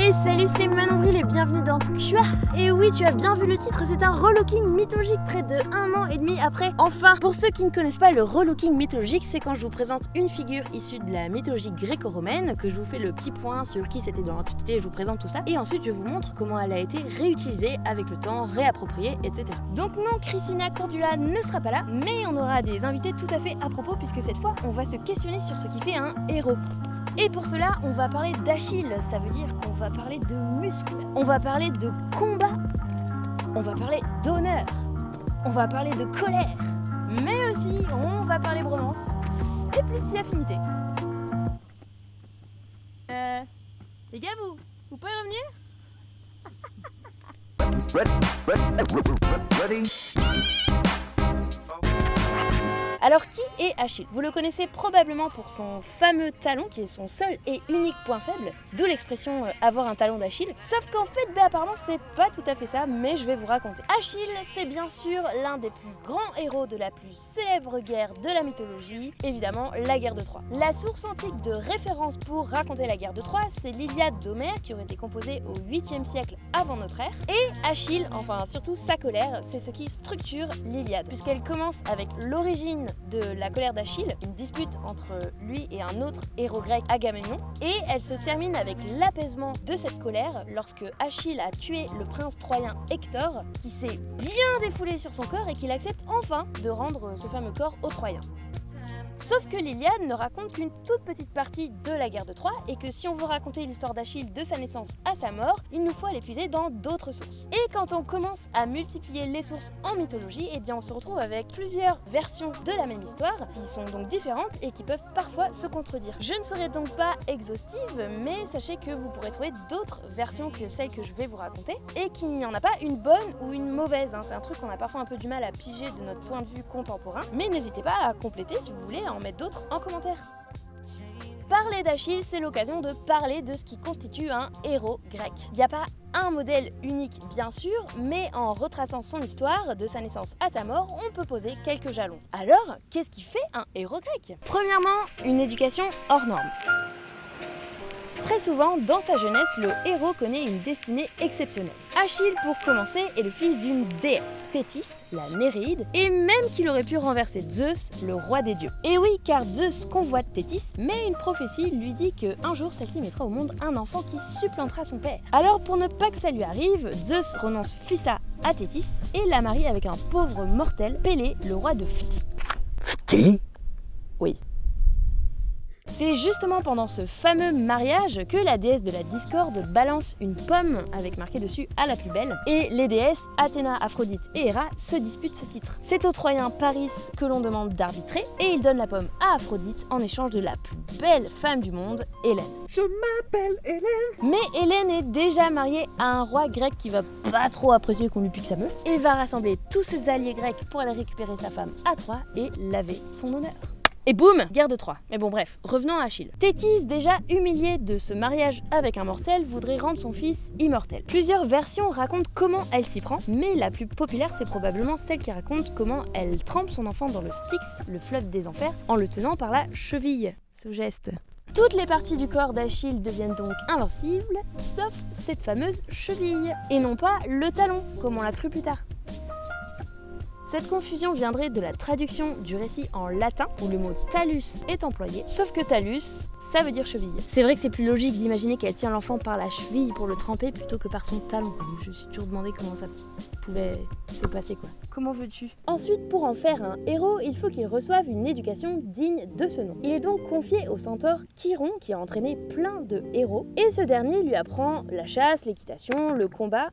Hey salut, c'est Manon Bril et bienvenue dans QA. Et oui, tu as bien vu le titre, c'est un relooking mythologique près de 1 an et demi après. Enfin, pour ceux qui ne connaissent pas le relooking mythologique, c'est quand je vous présente une figure issue de la mythologie gréco-romaine, que je vous fais le petit point sur qui c'était dans l'Antiquité, je vous présente tout ça, et ensuite je vous montre comment elle a été réutilisée avec le temps, réappropriée, etc. Donc non, Christina Cordula ne sera pas là, mais on aura des invités tout à fait à propos, puisque cette fois, on va se questionner sur ce qui fait un héros. Et pour cela, on va parler d'Achille, ça veut dire qu'on va parler de muscles, on va parler de combat, on va parler d'honneur, on va parler de colère, mais aussi on va parler bromance et plus si affinité. Les gars, vous pouvez revenir ? Ready? Alors qui est Achille ? Vous le connaissez probablement pour son fameux talon qui est son seul et unique point faible, d'où l'expression avoir un talon d'Achille. Sauf qu'en fait, apparemment c'est pas tout à fait ça, mais je vais vous raconter. Achille, c'est bien sûr l'un des plus grands héros de la plus célèbre guerre de la mythologie, évidemment la guerre de Troie. La source antique de référence pour raconter la guerre de Troie, c'est l'Iliade d'Homère qui aurait été composée au 8e siècle avant notre ère. Et Achille, enfin surtout sa colère, c'est ce qui structure l'Iliade, puisqu'elle commence avec l'origine de la colère d'Achille, une dispute entre lui et un autre héros grec, Agamemnon, et elle se termine avec l'apaisement de cette colère lorsque Achille a tué le prince troyen Hector, qui s'est bien défoulé sur son corps et qu'il accepte enfin de rendre ce fameux corps aux Troyens. Sauf que l'Iliade ne raconte qu'une toute petite partie de la guerre de Troie et que si on veut raconter l'histoire d'Achille de sa naissance à sa mort, il nous faut aller puiser dans d'autres sources. Et quand on commence à multiplier les sources en mythologie, eh bien on se retrouve avec plusieurs versions de la même histoire qui sont donc différentes et qui peuvent parfois se contredire. Je ne serai donc pas exhaustive, mais sachez que vous pourrez trouver d'autres versions que celles que je vais vous raconter et qu'il n'y en a pas une bonne ou une mauvaise. C'est un truc qu'on a parfois un peu du mal à piger de notre point de vue contemporain, mais n'hésitez pas à compléter si vous voulez, en mettre d'autres en commentaire. Parler d'Achille, c'est l'occasion de parler de ce qui constitue un héros grec. Il n'y a pas un modèle unique bien sûr, mais en retraçant son histoire, de sa naissance à sa mort, on peut poser quelques jalons. Alors, qu'est-ce qui fait un héros grec ? Premièrement, une éducation hors norme. Très souvent, dans sa jeunesse, le héros connaît une destinée exceptionnelle. Achille, pour commencer, est le fils d'une déesse, Thétis, la Néréide, et même qu'il aurait pu renverser Zeus, le roi des dieux. Et oui, car Zeus convoite Thétis, mais une prophétie lui dit qu'un jour celle-ci mettra au monde un enfant qui supplantera son père. Alors pour ne pas que ça lui arrive, Zeus renonce fissa à Thétis et la marie avec un pauvre mortel, Pélée, le roi de Phti. Phti? Oui. C'est justement pendant ce fameux mariage que la déesse de la discorde balance une pomme avec marqué dessus « à la plus belle » et les déesses Athéna, Aphrodite et Héra se disputent ce titre. C'est au Troyen Paris que l'on demande d'arbitrer et il donne la pomme à Aphrodite en échange de la plus belle femme du monde, Hélène. Je m'appelle Hélène. Mais Hélène est déjà mariée à un roi grec qui va pas trop apprécier qu'on lui pique sa meuf et va rassembler tous ses alliés grecs pour aller récupérer sa femme à Troie et laver son honneur. Et boum, guerre de Troie. Mais bon bref, revenons à Achille. Thétis, déjà humiliée de ce mariage avec un mortel, voudrait rendre son fils immortel. Plusieurs versions racontent comment elle s'y prend, mais la plus populaire c'est probablement celle qui raconte comment elle trempe son enfant dans le Styx, le fleuve des enfers, en le tenant par la cheville. Ce geste. Toutes les parties du corps d'Achille deviennent donc invincibles, sauf cette fameuse cheville, et non pas le talon, comme on l'a cru plus tard. Cette confusion viendrait de la traduction du récit en latin où le mot talus est employé, sauf que talus, ça veut dire cheville. C'est vrai que c'est plus logique d'imaginer qu'elle tient l'enfant par la cheville pour le tremper plutôt que par son talon. Je me suis toujours demandé comment ça pouvait se passer quoi. Comment veux-tu ? Ensuite, pour en faire un héros, il faut qu'il reçoive une éducation digne de ce nom. Il est donc confié au centaure Chiron qui a entraîné plein de héros, et ce dernier lui apprend la chasse, l'équitation, le combat,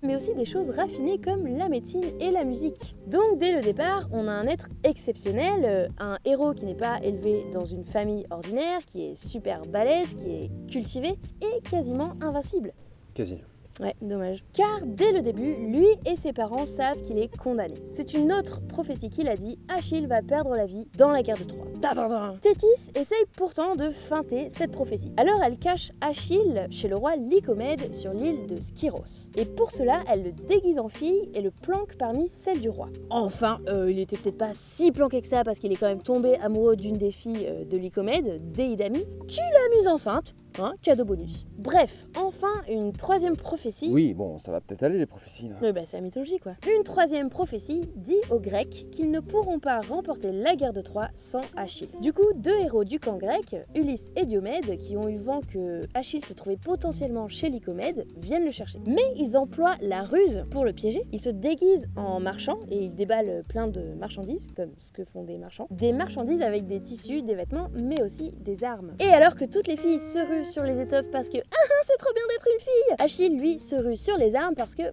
mais aussi des choses raffinées comme la médecine et la musique. Donc dès le départ, on a un être exceptionnel, un héros qui n'est pas élevé dans une famille ordinaire, qui est super balèze, qui est cultivé et quasiment invincible. Quasi. Ouais, dommage. Car dès le début, lui et ses parents savent qu'il est condamné. C'est une autre prophétie qui l'a dit, Achille va perdre la vie dans la guerre de Troie. Thétis essaye pourtant de feinter cette prophétie. Alors elle cache Achille chez le roi Lycomède sur l'île de Skyros. Et pour cela, elle le déguise en fille et le planque parmi celles du roi. Enfin, il était peut-être pas si planqué que ça parce qu'il est quand même tombé amoureux d'une des filles de Lycomède, Déidamie, qui l'a mise enceinte. Cadeau bonus. Bref, enfin une troisième prophétie. Oui, bon, ça va peut-être aller les prophéties là. C'est la mythologie quoi. Une troisième prophétie dit aux Grecs qu'ils ne pourront pas remporter la guerre de Troie sans Achille. Du coup, deux héros du camp grec, Ulysse et Diomède, qui ont eu vent que Achille se trouvait potentiellement chez Lycomède, viennent le chercher. Mais ils emploient la ruse pour le piéger. Ils se déguisent en marchands et ils déballent plein de marchandises, comme ce que font des marchands. Des marchandises avec des tissus, des vêtements, mais aussi des armes. Et alors que toutes les filles se ruent sur les étoffes parce que c'est trop bien d'être une fille, Achille lui se rue sur les armes parce que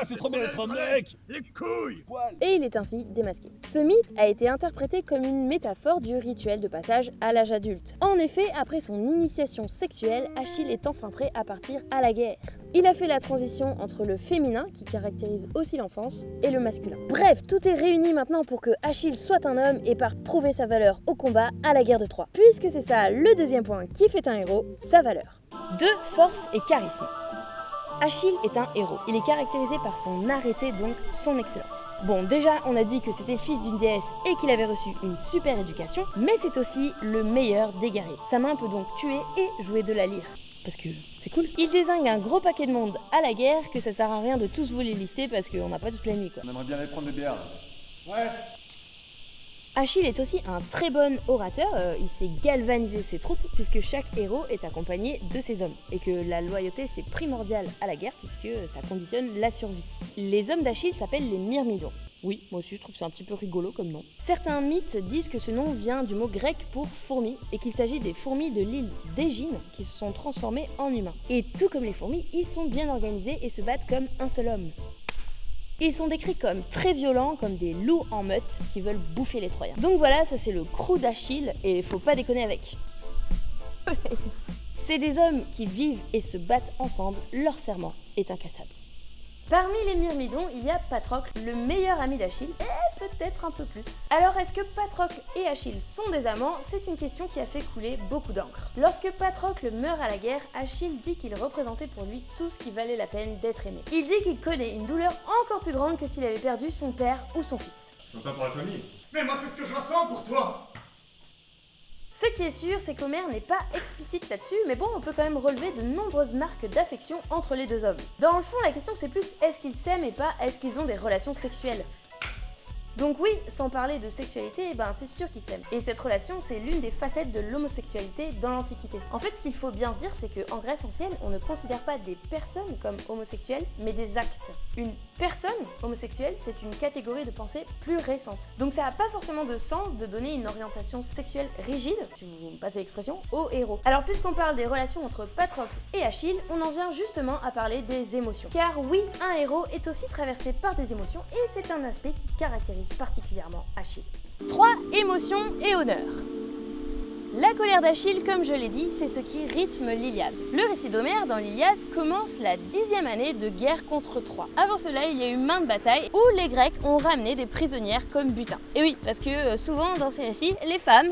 c'est trop bien d'être un mec. Les couilles. et il est ainsi démasqué. Ce mythe a été interprété comme une métaphore du rituel de passage à l'âge adulte. En effet, après son initiation sexuelle, Achille est enfin prêt à partir à la guerre. Il a fait la transition entre le féminin, qui caractérise aussi l'enfance, et le masculin. Bref, tout est réuni maintenant pour que Achille soit un homme et parte prouver sa valeur au combat à la guerre de Troie. Puisque c'est ça le deuxième point qui fait un héros, sa valeur. 2. Force et charisme. Achille est un héros. Il est caractérisé par son arrêté, donc son excellence. Bon, déjà, on a dit que c'était le fils d'une déesse et qu'il avait reçu une super éducation, mais c'est aussi le meilleur des guerriers. Sa main peut donc tuer et jouer de la lyre. Parce que c'est cool. Il désigne un gros paquet de monde à la guerre que ça sert à rien de tous vous les lister parce qu'on n'a pas toute la nuit quoi. On aimerait bien aller prendre des bières. Ouais. Achille est aussi un très bon orateur, il sait galvaniser ses troupes puisque chaque héros est accompagné de ses hommes et que la loyauté c'est primordial à la guerre puisque ça conditionne la survie. Les hommes d'Achille s'appellent les Myrmidons. Oui, moi aussi je trouve que c'est un petit peu rigolo comme nom. Certains mythes disent que ce nom vient du mot grec pour fourmi et qu'il s'agit des fourmis de l'île d'Égine qui se sont transformées en humains. Et tout comme les fourmis, ils sont bien organisés et se battent comme un seul homme. Ils sont décrits comme très violents, comme des loups en meute qui veulent bouffer les Troyens. Donc voilà, ça c'est le crew d'Achille et faut pas déconner avec. C'est des hommes qui vivent et se battent ensemble, leur serment est incassable. Parmi les Myrmidons, il y a Patrocle, le meilleur ami d'Achille, et peut-être un peu plus. Alors est-ce que Patrocle et Achille sont des amants? C'est une question qui a fait couler beaucoup d'encre. Lorsque Patrocle meurt à la guerre, Achille dit qu'il représentait pour lui tout ce qui valait la peine d'être aimé. Il dit qu'il connaît une douleur encore plus grande que s'il avait perdu son père ou son fils. C'est pas pour la famille. Mais moi, c'est ce que je ressens pour toi. Ce qui est sûr, c'est qu'Homère n'est pas explicite là-dessus, mais bon, on peut quand même relever de nombreuses marques d'affection entre les deux hommes. Dans le fond, la question c'est plus est-ce qu'ils s'aiment et pas est-ce qu'ils ont des relations sexuelles. Donc oui, sans parler de sexualité, c'est sûr qu'ils s'aiment. Et cette relation, c'est l'une des facettes de l'homosexualité dans l'Antiquité. En fait, ce qu'il faut bien se dire, c'est qu'en Grèce ancienne, on ne considère pas des personnes comme homosexuelles, mais des actes. Une personne homosexuelle, c'est une catégorie de pensée plus récente. Donc ça n'a pas forcément de sens de donner une orientation sexuelle rigide, si vous me passez l'expression, aux héros. Alors puisqu'on parle des relations entre Patrocle et Achille, on en vient justement à parler des émotions. Car oui, un héros est aussi traversé par des émotions et c'est un aspect qui caractérise particulièrement Achille. 3. Émotions et honneur. La colère d'Achille, comme je l'ai dit, c'est ce qui rythme l'Iliade. Le récit d'Homère dans l'Iliade commence la 10e année de guerre contre Troie. Avant cela, il y a eu maintes batailles où les Grecs ont ramené des prisonnières comme butin. Et oui, parce que souvent dans ces récits, les femmes,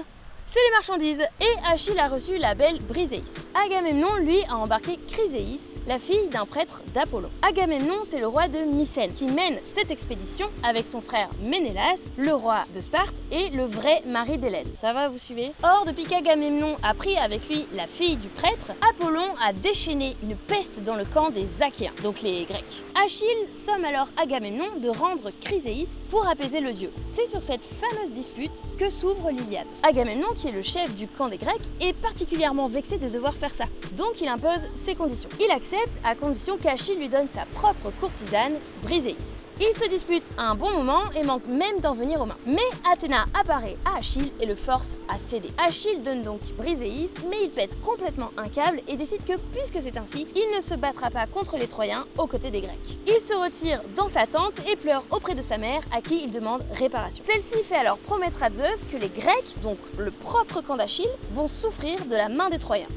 c'est les marchandises. Et Achille a reçu la belle Briséis. Agamemnon, lui, a embarqué Chryséis, la fille d'un prêtre d'Apollon. Agamemnon, c'est le roi de Mycène, qui mène cette expédition avec son frère Ménélas, le roi de Sparte et le vrai mari d'Hélène. Ça va, vous suivez? Or, depuis qu'Agamemnon a pris avec lui la fille du prêtre, Apollon a déchaîné une peste dans le camp des Achéens, donc les Grecs. Achille somme alors Agamemnon de rendre Chryséis pour apaiser le dieu. C'est sur cette fameuse dispute que s'ouvre l'Iliade. Agamemnon, qui est le chef du camp des Grecs, est particulièrement vexé de devoir faire ça. Donc il impose ses conditions. Il accepte à condition qu'Achille lui donne sa propre courtisane, Briséis. Ils se disputent un bon moment et manquent même d'en venir aux mains. Mais Athéna apparaît à Achille et le force à céder. Achille donne donc Briséis, mais il pète complètement un câble et décide que puisque c'est ainsi, il ne se battra pas contre les Troyens aux côtés des Grecs. Il se retire dans sa tente et pleure auprès de sa mère à qui il demande réparation. Celle-ci fait alors promettre à Zeus que les Grecs, donc le propre camp d'Achille, vont souffrir de la main des Troyens.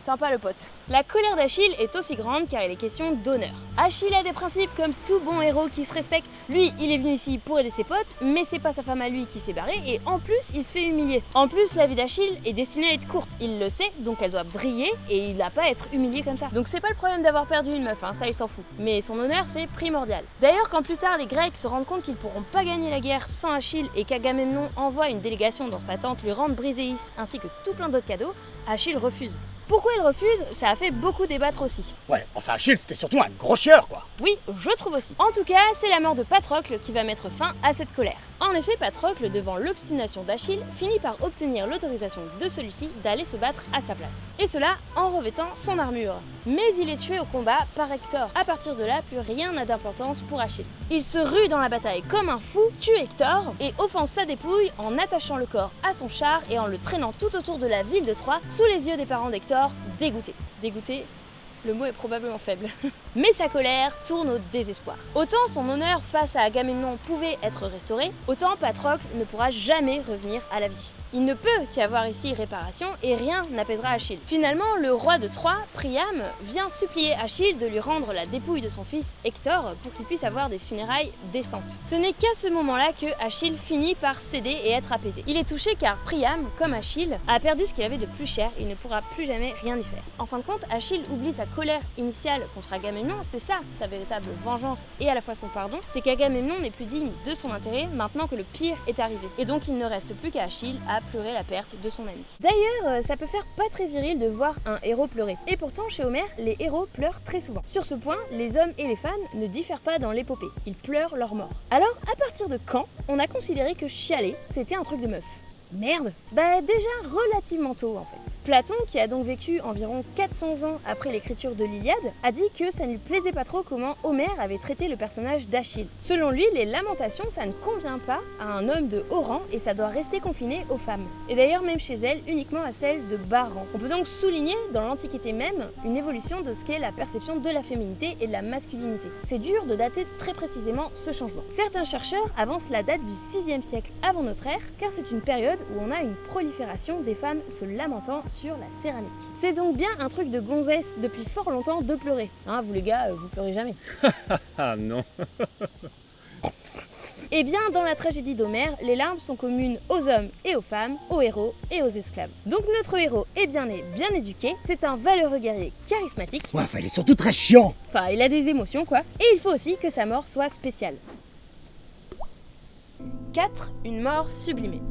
Sympa le pote. La colère d'Achille est aussi grande car il est question d'honneur. Achille a des principes comme tout bon héros qui se respecte. Lui, il est venu ici pour aider ses potes, mais c'est pas sa femme à lui qui s'est barrée et en plus, il se fait humilier. En plus, la vie d'Achille est destinée à être courte. Il le sait, donc elle doit briller et il n'a pas à être humilié comme ça. Donc c'est pas le problème d'avoir perdu une meuf, hein, ça il s'en fout. Mais son honneur, c'est primordial. D'ailleurs, quand plus tard les Grecs se rendent compte qu'ils pourront pas gagner la guerre sans Achille et qu'Agamemnon envoie une délégation dans sa tente lui rendre Briséis ainsi que tout plein d'autres cadeaux, Achille refuse. Pourquoi il refuse? Ça a fait beaucoup débattre aussi. Ouais, enfin Achille, c'était surtout un gros chieur, quoi. Oui, je trouve aussi. En tout cas, c'est la mort de Patrocle qui va mettre fin à cette colère. En effet, Patrocle, devant l'obstination d'Achille, finit par obtenir l'autorisation de celui-ci d'aller se battre à sa place. Et cela en revêtant son armure. Mais il est tué au combat par Hector. À partir de là, plus rien n'a d'importance pour Achille. Il se rue dans la bataille comme un fou, tue Hector et offense sa dépouille en attachant le corps à son char et en le traînant tout autour de la ville de Troie sous les yeux des parents d'Hector, dégoûtés. Dégoûtés, le mot est probablement faible. Mais sa colère tourne au désespoir. Autant son honneur face à Agamemnon pouvait être restauré, autant Patrocle ne pourra jamais revenir à la vie. Il ne peut y avoir ici réparation et rien n'apaisera Achille. Finalement, le roi de Troie, Priam, vient supplier Achille de lui rendre la dépouille de son fils Hector pour qu'il puisse avoir des funérailles décentes. Ce n'est qu'à ce moment-là que Achille finit par céder et être apaisé. Il est touché car Priam, comme Achille, a perdu ce qu'il avait de plus cher et il ne pourra plus jamais rien y faire. En fin de compte, Achille oublie sa colère initiale contre Agamemnon, c'est ça sa véritable vengeance et à la fois son pardon, c'est qu'Agamemnon n'est plus digne de son intérêt maintenant que le pire est arrivé. Et donc il ne reste plus qu'à Achille à pleurer la perte de son ami. D'ailleurs, ça peut faire pas très viril de voir un héros pleurer. Et pourtant, chez Homère, les héros pleurent très souvent. Sur ce point, les hommes et les femmes ne diffèrent pas dans l'épopée. Ils pleurent leur mort. Alors, à partir de quand on a considéré que chialer, c'était un truc de meuf? Merde. Bah déjà relativement tôt en fait. Platon, qui a donc vécu environ 400 ans après l'écriture de l'Iliade, a dit que ça ne lui plaisait pas trop comment Homère avait traité le personnage d'Achille. Selon lui, les lamentations, ça ne convient pas à un homme de haut rang et ça doit rester confiné aux femmes. Et d'ailleurs même chez elles, uniquement à celles de bas rang. On peut donc souligner dans l'Antiquité même une évolution de ce qu'est la perception de la féminité et de la masculinité. C'est dur de dater très précisément ce changement. Certains chercheurs avancent la date du 6e siècle avant notre ère, car c'est une période où on a une prolifération des femmes se lamentant sur la céramique. C'est donc bien un truc de gonzesse depuis fort longtemps de pleurer. Hein, vous les gars, vous pleurez jamais. Ah non. Eh bien, dans la tragédie d'Homère, les larmes sont communes aux hommes et aux femmes, aux héros et aux esclaves. Donc notre héros est bien né, bien éduqué, c'est un valeureux guerrier charismatique. Ouais, enfin, il est surtout très chiant. Enfin, il a des émotions quoi. Et il faut aussi que sa mort soit spéciale. 4. Une mort sublimée.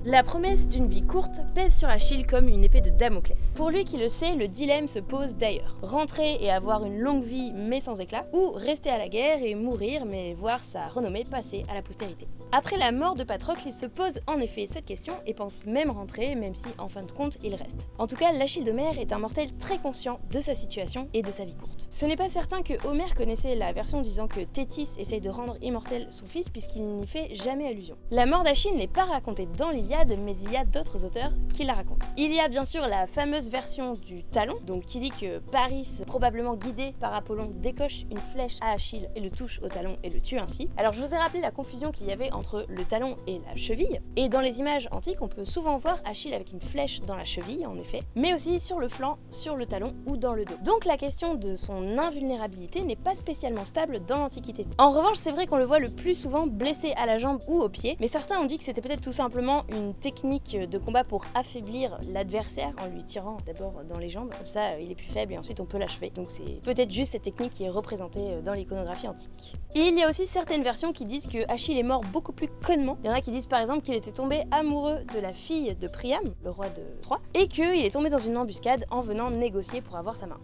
La promesse d'une vie courte pèse sur Achille comme une épée de Damoclès. Pour lui qui le sait, le dilemme se pose d'ailleurs. Rentrer et avoir une longue vie mais sans éclat, ou rester à la guerre et mourir mais voir sa renommée passer à la postérité. Après la mort de Patrocle, il se pose en effet cette question et pense même rentrer, même si en fin de compte il reste. En tout cas, l'Achille d'Homère est un mortel très conscient de sa situation et de sa vie courte. Ce n'est pas certain que Homère connaissait la version disant que Thétis essaye de rendre immortel son fils puisqu'il n'y fait jamais allusion. La mort d'Achille n'est pas racontée dans l'Iliade, mais il y a d'autres auteurs qui la racontent. Il y a bien sûr la fameuse version du talon, donc qui dit que Paris, probablement guidé par Apollon, décoche une flèche à Achille et le touche au talon et le tue ainsi. Alors je vous ai rappelé la confusion qu'il y avait entre le talon et la cheville, et dans les images antiques on peut souvent voir Achille avec une flèche dans la cheville en effet, mais aussi sur le flanc, sur le talon ou dans le dos. Donc la question de son invulnérabilité n'est pas spécialement stable dans l'Antiquité. En revanche, c'est vrai qu'on le voit le plus souvent blessé à la jambe ou au pied, mais certains ont dit que c'était peut-être tout simplement une technique de combat pour affaiblir l'adversaire en lui tirant d'abord dans les jambes, comme ça il est plus faible et ensuite on peut l'achever. Donc c'est peut-être juste cette technique qui est représentée dans l'iconographie antique. Et il y a aussi certaines versions qui disent que Achille est mort beaucoup plus connement. Il y en a qui disent par exemple qu'il était tombé amoureux de la fille de Priam, le roi de Troie, et qu'il est tombé dans une embuscade en venant négocier pour avoir sa main.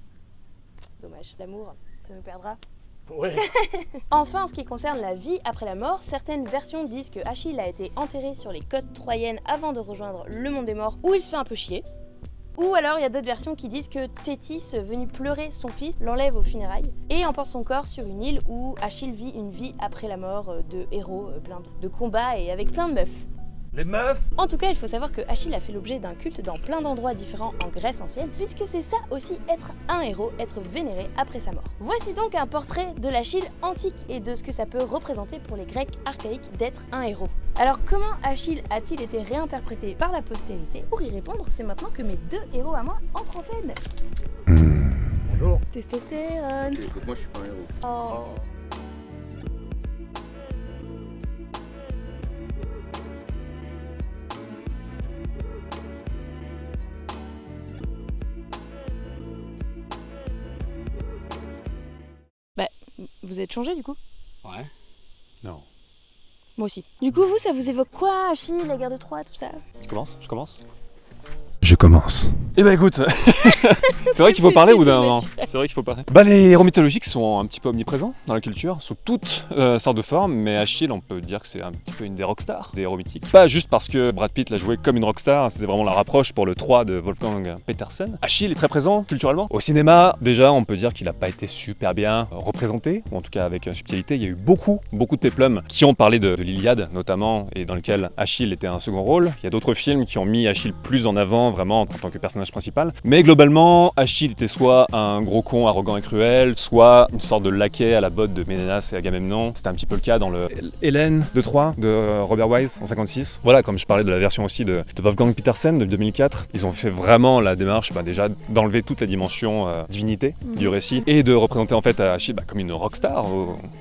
Dommage, l'amour, ça nous perdra. Ouais. Enfin, en ce qui concerne la vie après la mort, certaines versions disent que Achille a été enterré sur les côtes troyennes avant de rejoindre le monde des morts où il se fait un peu chier. Ou alors il y a d'autres versions qui disent que Thétis, venu pleurer son fils, l'enlève aux funérailles et emporte son corps sur une île où Achille vit une vie après la mort de héros, plein de combats et avec plein de meufs. Les meufs. En tout cas, il faut savoir que Achille a fait l'objet d'un culte dans plein d'endroits différents en Grèce ancienne, puisque c'est ça aussi être un héros, être vénéré après sa mort. Voici donc un portrait de l'Achille antique et de ce que ça peut représenter pour les Grecs archaïques d'être un héros. Alors comment Achille a-t-il été réinterprété par la postérité? Pour y répondre, c'est maintenant que mes deux héros à moi entrent en scène. Bonjour. Testostérone. Écoute, moi je suis pas un héros. Oh. Bah, vous êtes changé du coup? Ouais. Non. Moi aussi. Du coup, vous, ça vous évoque quoi, Achille, la guerre de Troie, tout ça? Je commence Je commence. Eh ben écoute, c'est vrai qu'il faut parler au bout d'un moment. C'est vrai qu'il faut parler. Bah les héros mythologiques sont un petit peu omniprésents dans la culture, sous toutes sortes de formes, mais Achille, on peut dire que c'est un petit peu une des rockstars, des héros mythiques. Pas juste parce que Brad Pitt l'a joué comme une rockstar, c'était vraiment la rapproche pour le 3 de Wolfgang Petersen. Achille est très présent culturellement. Au cinéma, déjà, on peut dire qu'il n'a pas été super bien représenté, ou en tout cas avec subtilité. Il y a eu beaucoup de péplums qui ont parlé de l'Iliade notamment, et dans lequel Achille était un second rôle. Il y a d'autres films qui ont mis Achille plus en avant, vraiment en tant que personnage principal. Mais globalement, Achille était soit un gros con arrogant et cruel, soit une sorte de laquais à la botte de Ménélas et Agamemnon. C'était un petit peu le cas dans le Hélène de Troie de Robert Wise en 56. Voilà, comme je parlais de la version aussi de Wolfgang Petersen de 2004, ils ont fait vraiment la démarche déjà d'enlever toute la dimension divinité du récit et de représenter en fait Achille comme une rockstar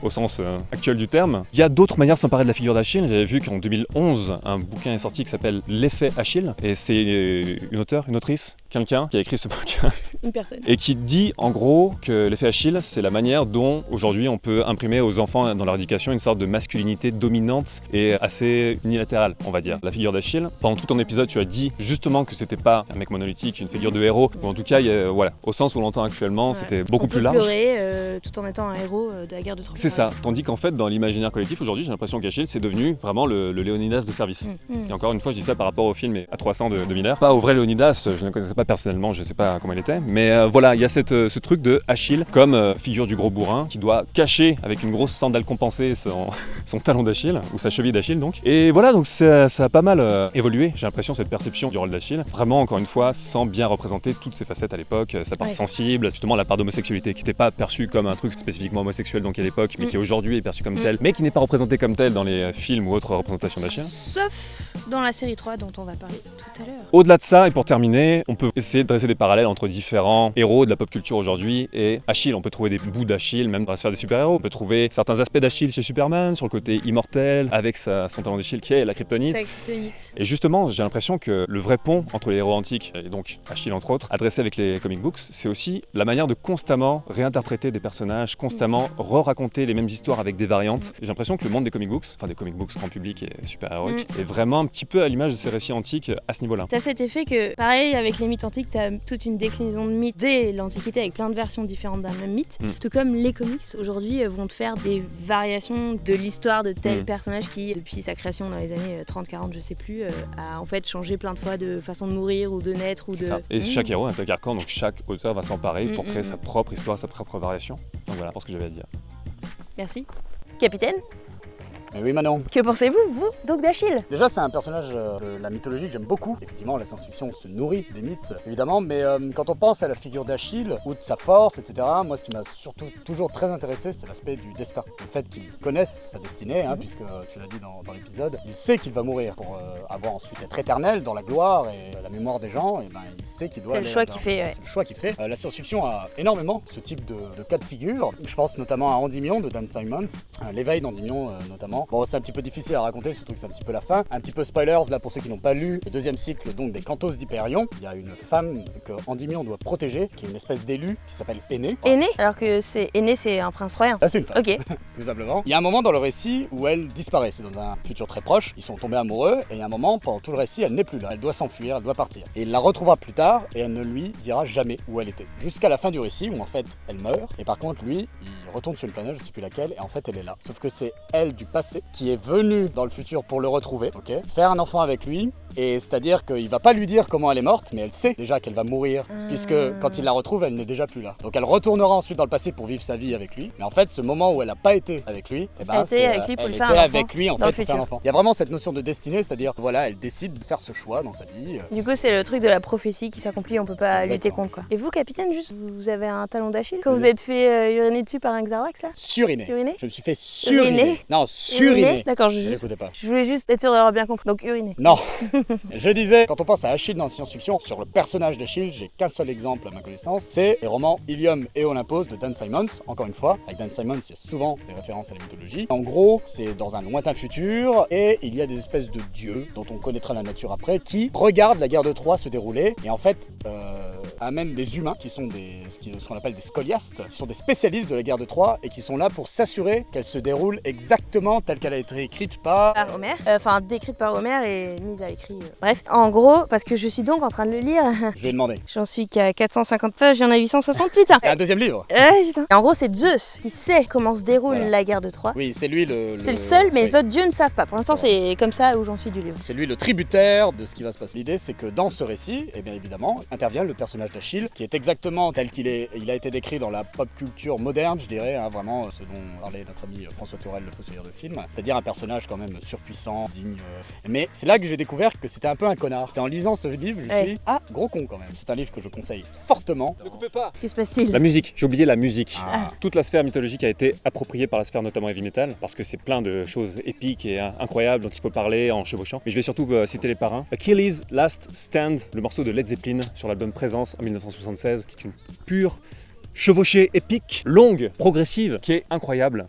au sens actuel du terme. Il y a d'autres manières de s'emparer de la figure d'Achille. J'avais vu qu'en 2011, un bouquin est sorti qui s'appelle L'effet Achille, et c'est une autrice, quelqu'un qui a écrit ce bouquin. Une personne. Et qui dit en gros que l'effet Achille, c'est la manière dont aujourd'hui on peut imprimer aux enfants dans leur éducation une sorte de masculinité dominante et assez unilatérale, on va dire. La figure d'Achille, pendant tout ton épisode, tu as dit justement que c'était pas un mec monolithique, une figure de héros, ou en tout cas, voilà, au sens où on l'entend actuellement, c'était beaucoup plus large. Pleurer tout en étant un héros de la guerre de Troie. C'est ça. Tandis qu'en fait, dans l'imaginaire collectif aujourd'hui, j'ai l'impression qu'Achille, c'est devenu vraiment le Léonidas de service. Et encore une fois, je dis ça par rapport au film et à 300 de Miller. Pas au vrai Léonidas, je ne le connaissais pas personnellement, je sais pas comment il était, mais voilà, il y a ce truc de Achille comme figure du gros bourrin qui doit cacher avec une grosse sandale compensée son talon d'Achille, ou sa cheville d'Achille donc. Et voilà, donc ça a pas mal évolué, j'ai l'impression, cette perception du rôle d'Achille, vraiment encore une fois, sans bien représenter toutes ses facettes à l'époque, sa part sensible, justement la part d'homosexualité qui n'était pas perçue comme un truc spécifiquement homosexuel donc à l'époque, mais qui aujourd'hui est perçue comme telle, mais qui n'est pas représentée comme telle dans les films ou autres représentations d'Achille. Sauf dans la série 3 dont on va parler tout à l'heure. Au-delà de ça, et pour terminer, on peut essayer de dresser des parallèles entre différents héros de la pop culture aujourd'hui et Achille. On peut trouver des bouts d'Achille, même dans la sphère des super-héros. On peut trouver certains aspects d'Achille chez Superman, sur le côté immortel, avec son talon d'Achille qui est la kryptonite. Et justement, j'ai l'impression que le vrai pont entre les héros antiques, et donc Achille entre autres, adressé avec les comic books, c'est aussi la manière de constamment réinterpréter des personnages, constamment re-raconter les mêmes histoires avec des variantes. J'ai l'impression que le monde des comic books, enfin des comic books grand public et super-héroïques, est vraiment un petit peu à l'image de ces récits antiques à ce niveau-là. T'as cet effet que, pareil, avec les mythes antiques, t'as toute une déclinaison de mythes dès l'Antiquité avec plein de versions différentes d'un même mythe. Tout comme les comics aujourd'hui vont te faire des variations de l'histoire de tel personnage qui, depuis sa création dans les années 30-40, je sais plus, a en fait changé plein de fois de façon de mourir ou de naître ou de... Ça. Et chaque héros est un carcan, donc chaque auteur va s'emparer pour créer sa propre histoire, sa propre variation. Donc voilà pour ce que j'avais à dire. Merci. Capitaine, Mais oui, Manon. que pensez-vous, vous, donc d'Achille? Déjà, c'est un personnage de la mythologie que j'aime beaucoup. Effectivement, la science-fiction se nourrit des mythes, évidemment, mais quand on pense à la figure d'Achille, ou de sa force, etc., moi, ce qui m'a surtout toujours très intéressé, c'est l'aspect du destin. Le fait qu'il connaisse sa destinée, puisque tu l'as dit dans l'épisode, il sait qu'il va mourir pour avoir ensuite être éternel dans la gloire et la mémoire des gens, et ben il sait qu'il doit... C'est le choix qu'il fait, ouais. C'est le choix qu'il fait. La science-fiction a énormément ce type de cas de figure. Je pense notamment à Endymion de Dan Simmons, l'éveil d'Endymion notamment. Bon, c'est un petit peu difficile à raconter, surtout que c'est un petit peu la fin. Un petit peu spoilers là pour ceux qui n'ont pas lu le deuxième cycle donc des Cantos d'Hyperion. Il y a une femme que Endymion doit protéger, qui est une espèce d'élu qui s'appelle Énée. Aîné? Alors que Aîné, c'est un prince troyen. Ah, c'est une femme. Ok. Tout simplement. Il y a un moment dans le récit où elle disparaît. C'est dans un futur très proche. Ils sont tombés amoureux et il y a un moment, pendant tout le récit, elle n'est plus là. Elle doit s'enfuir, elle doit partir. Et il la retrouvera plus tard et elle ne lui dira jamais où elle était. Jusqu'à la fin du récit où en fait elle meurt. Et par contre, lui, il retourne sur une planète, je sais plus laquelle, et en fait elle est là. Sauf que c'est elle du passé qui est venue dans le futur pour le retrouver, ok, faire un enfant avec lui, et c'est-à-dire qu'il va pas lui dire comment elle est morte, mais elle sait déjà qu'elle va mourir, puisque quand il la retrouve, elle n'est déjà plus là. Donc elle retournera ensuite dans le passé pour vivre sa vie avec lui, mais en fait, ce moment où elle n'a pas été avec lui, eh ben, elle était avec lui pour elle lui faire était un enfant avec lui en dans le fait pour faire un futur. enfant. Il y a vraiment cette notion de destinée, c'est-à-dire voilà, elle décide de faire ce choix dans sa vie. Du coup, c'est le truc de la prophétie qui s'accomplit, on peut pas Exactement. lutter contre quoi. Et vous, capitaine, juste, vous avez un talon d'Achille quand vous êtes fait uriner dessus par un Xarax là? Suriner. Uriner? Je me suis fait suriner. Uriner. Non, suriner. uriner. D'accord, Écoutez pas. je voulais juste être sûr d'avoir bien compris. Donc uriner. Non. Je disais, quand on pense à Achille dans la science-fiction, sur le personnage d'Achille, j'ai qu'un seul exemple à ma connaissance, c'est les romans Ilium et Olympos de Dan Simmons. Encore une fois, avec Dan Simmons, il y a souvent des références à la mythologie. En gros, c'est dans un lointain futur et il y a des espèces de dieux dont on connaîtra la nature après qui regardent la guerre de Troie se dérouler et en fait amènent des humains qui sont ce qu'on appelle des scoliastes, qui sont des spécialistes de la guerre de Troie et qui sont là pour s'assurer qu'elle se déroule exactement telle qu'elle a été écrite par Homère, enfin décrite par Homère et mise à l'écrit. Bref, en gros, parce que je suis donc en train de le lire, Je lui ai demandé. j'en suis qu'à 450 pages, il y en a 860 putain. Et un deuxième livre. Putain. Et en gros, c'est Zeus qui sait comment se déroule Voilà. la guerre de Troie. Oui, c'est lui C'est le seul, mais oui. les autres dieux ne savent pas. Pour l'instant, c'est comme ça où j'en suis du livre. C'est lui le tributaire de ce qui va se passer. L'idée, c'est que dans ce récit, et bien évidemment, intervient le personnage d'Achille, qui est exactement tel qu'il est. Il a été décrit dans la pop culture moderne, je dirais, hein, vraiment ce dont parlait notre ami François Tourelle, le fossoyeur de film. C'est-à-dire un personnage quand même surpuissant, digne. Mais c'est là que j'ai découvert que c'était un peu un connard. Et en lisant ce livre, je me suis dit, ah, gros con quand même. C'est un livre que je conseille fortement. Ne coupez pas. Que se passe-t-il? La musique, j'ai oublié la musique. Ah. Toute la sphère mythologique a été appropriée par la sphère notamment heavy metal, parce que c'est plein de choses épiques et incroyables dont il faut parler en chevauchant. Mais je vais surtout citer les parrains. Achilles Last Stand, le morceau de Led Zeppelin sur l'album Présence en 1976, qui est une pure chevauchée épique, longue, progressive, qui est incroyable.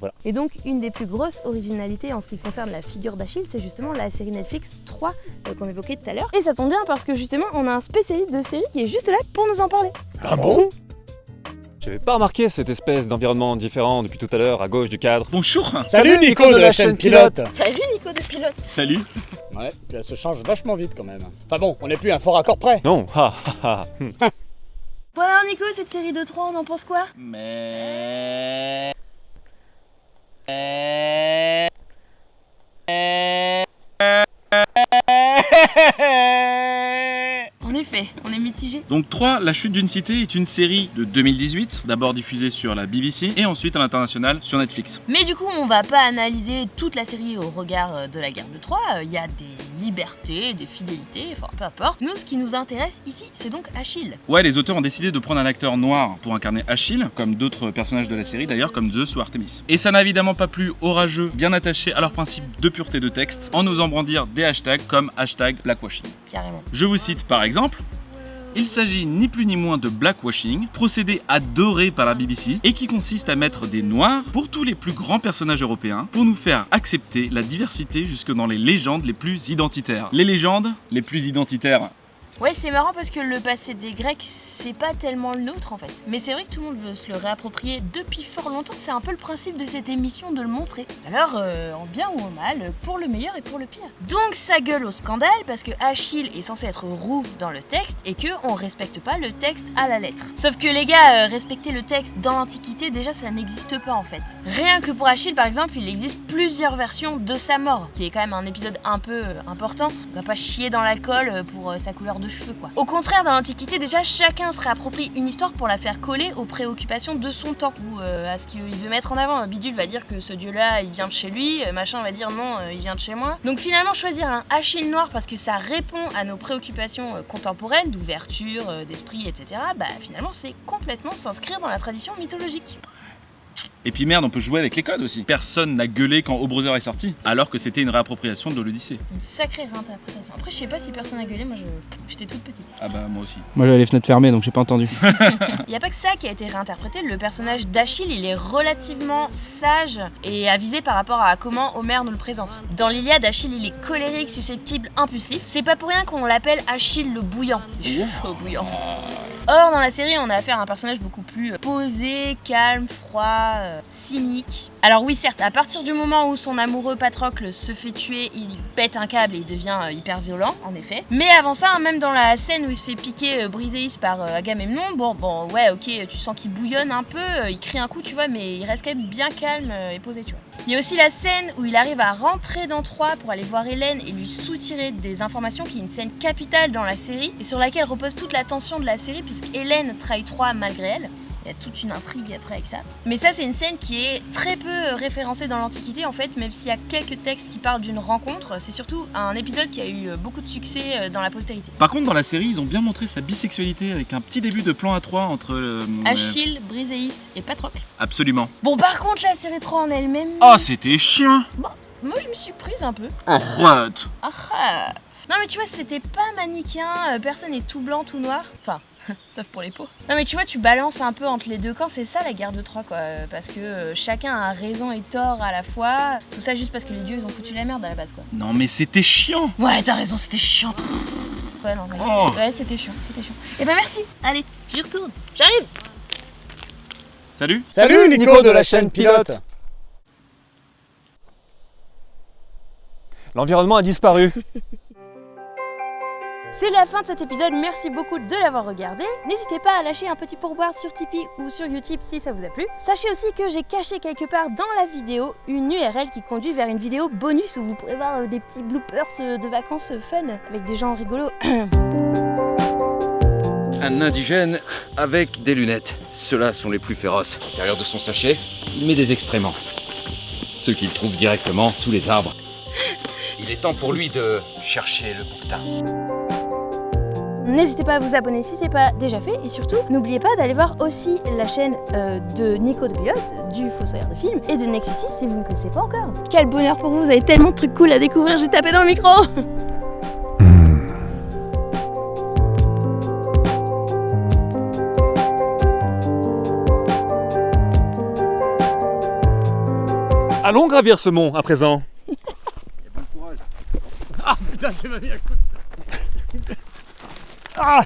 Voilà. Et donc, une des plus grosses originalités en ce qui concerne la figure d'Achille, c'est justement la série Netflix 3 qu'on évoquait tout à l'heure. Et ça tombe bien parce que justement, on a un spécialiste de série qui est juste là pour nous en parler. Ah bon? J'avais pas remarqué cette espèce d'environnement différent depuis tout à l'heure, à gauche du cadre. Bonjour. Salut Nico de la chaîne Pilote. Salut Nico de Pilote. Salut. Ouais, puis elle se change vachement vite quand même. Enfin bon, on n'est plus un fort accord près. Non, ha ha ha. Bon alors Nico, cette série de 3, on en pense quoi? En effet, on est mitigé. Donc 3, La chute d'une cité est une série de 2018, d'abord diffusée sur la BBC et ensuite à l'international sur Netflix. Mais du coup, on va pas analyser toute la série au regard de la guerre de Troie. Il y a des libertés, des fidélités, enfin peu importe. Nous, ce qui nous intéresse ici, c'est donc Achille. Ouais, les auteurs ont décidé de prendre un acteur noir pour incarner Achille, comme d'autres personnages de la série d'ailleurs, comme Zeus ou Artemis. Et ça n'a évidemment pas plu aux rageux, bien attachés à leur principe de pureté de texte, en osant brandir des hashtags comme hashtag blackwashing. Carrément. Je vous cite par exemple. Il s'agit ni plus ni moins de blackwashing, procédé adoré par la BBC et qui consiste à mettre des noirs pour tous les plus grands personnages européens pour nous faire accepter la diversité jusque dans les légendes les plus identitaires. Les légendes les plus identitaires. Ouais, c'est marrant parce que le passé des Grecs, c'est pas tellement le nôtre en fait. Mais c'est vrai que tout le monde veut se le réapproprier depuis fort longtemps. C'est un peu le principe de cette émission de le montrer. Alors, en bien ou en mal, pour le meilleur et pour le pire. Donc ça gueule au scandale parce que Achille est censé être roux dans le texte et que on respecte pas le texte à la lettre. Sauf que les gars, respecter le texte dans l'Antiquité, déjà ça n'existe pas en fait. Rien que pour Achille par exemple, il existe plusieurs versions de sa mort, qui est quand même un épisode un peu important. On va pas chier dans l'alcool pour sa couleur de cheveux quoi. Au contraire, dans l'Antiquité, déjà chacun se réapproprie une histoire pour la faire coller aux préoccupations de son temps ou à ce qu'il veut mettre en avant. Bidule va dire que ce dieu-là il vient de chez lui, machin va dire non, il vient de chez moi. Donc finalement, choisir un Achille noir parce que ça répond à nos préoccupations contemporaines, d'ouverture, d'esprit, etc., bah finalement c'est complètement s'inscrire dans la tradition mythologique. Et puis merde, on peut jouer avec les codes aussi. Personne n'a gueulé quand O Brother est sorti, alors que c'était une réappropriation de l'Odyssée. Une sacrée réinterprétation. Après, je sais pas si personne a gueulé, moi j'étais toute petite. Ah bah moi aussi. Moi j'avais les fenêtres fermées donc j'ai pas entendu. Il n'y a pas que ça qui a été réinterprété. Le personnage d'Achille, il est relativement sage et avisé par rapport à comment Homère nous le présente. Dans l'Iliade, Achille, il est colérique, susceptible, impulsif. C'est pas pour rien qu'on l'appelle Achille le bouillant. Chaud bouillant. Or, dans la série, on a affaire à un personnage beaucoup plus posé, calme, froid, cynique. Alors oui, certes, à partir du moment où son amoureux Patrocle se fait tuer, il pète un câble et il devient hyper violent, en effet. Mais avant ça, même dans la scène où il se fait piquer Briséis par Agamemnon, bon, ouais, ok, tu sens qu'il bouillonne un peu, il crie un coup, tu vois, mais il reste quand même bien calme et posé, tu vois. Il y a aussi la scène où il arrive à rentrer dans Troie pour aller voir Hélène et lui soutirer des informations, qui est une scène capitale dans la série et sur laquelle repose toute la tension de la série puisque Hélène trahit Troie malgré elle. Il y a toute une intrigue après avec ça. Mais ça, c'est une scène qui est très peu référencée dans l'Antiquité en fait, même s'il y a quelques textes qui parlent d'une rencontre. C'est surtout un épisode qui a eu beaucoup de succès dans la postérité. Par contre, dans la série, ils ont bien montré sa bisexualité avec un petit début de plan à 3 entre Achille, Briséis et Patrocle. Absolument. Bon, par contre, la série 3 en elle-même... Oh, c'était chiant. Bon, moi je me suis prise un peu. Arrête. Arrête. Non mais tu vois, c'était pas manichéen, personne est tout blanc, tout noir. Enfin... sauf pour les peaux. Non mais tu vois, tu balances un peu entre les deux camps, c'est ça la guerre de Troie quoi, parce que chacun a raison et tort à la fois, tout ça juste parce que les dieux ils ont foutu la merde à la base quoi. Non mais c'était chiant. Ouais t'as raison, c'était chiant. Ouais non mais ouais, c'était chiant, Et ben merci, allez, j'y retourne, j'arrive. Salut. Salut Nico de la chaîne Pilote. L'environnement a disparu. C'est la fin de cet épisode, merci beaucoup de l'avoir regardé. N'hésitez pas à lâcher un petit pourboire sur Tipeee ou sur Utip si ça vous a plu. Sachez aussi que j'ai caché quelque part dans la vidéo une URL qui conduit vers une vidéo bonus où vous pourrez voir des petits bloopers de vacances fun avec des gens rigolos. Un indigène avec des lunettes. Ceux-là sont les plus féroces. À l'intérieur de son sachet, il met des excréments. Ceux qu'il trouve directement sous les arbres. Il est temps pour lui de chercher le bouquetin. N'hésitez pas à vous abonner si c'est pas déjà fait et surtout n'oubliez pas d'aller voir aussi la chaîne de Nico de Pilote, du Fossoyeur de film et de Nexus 6 si vous ne connaissez pas encore. Quel bonheur pour vous, vous avez tellement de trucs cool à découvrir, j'ai tapé dans le micro. Allons gravir ce mont à présent. Bon courage. Ah putain, tu m'as mis un coup de... Ah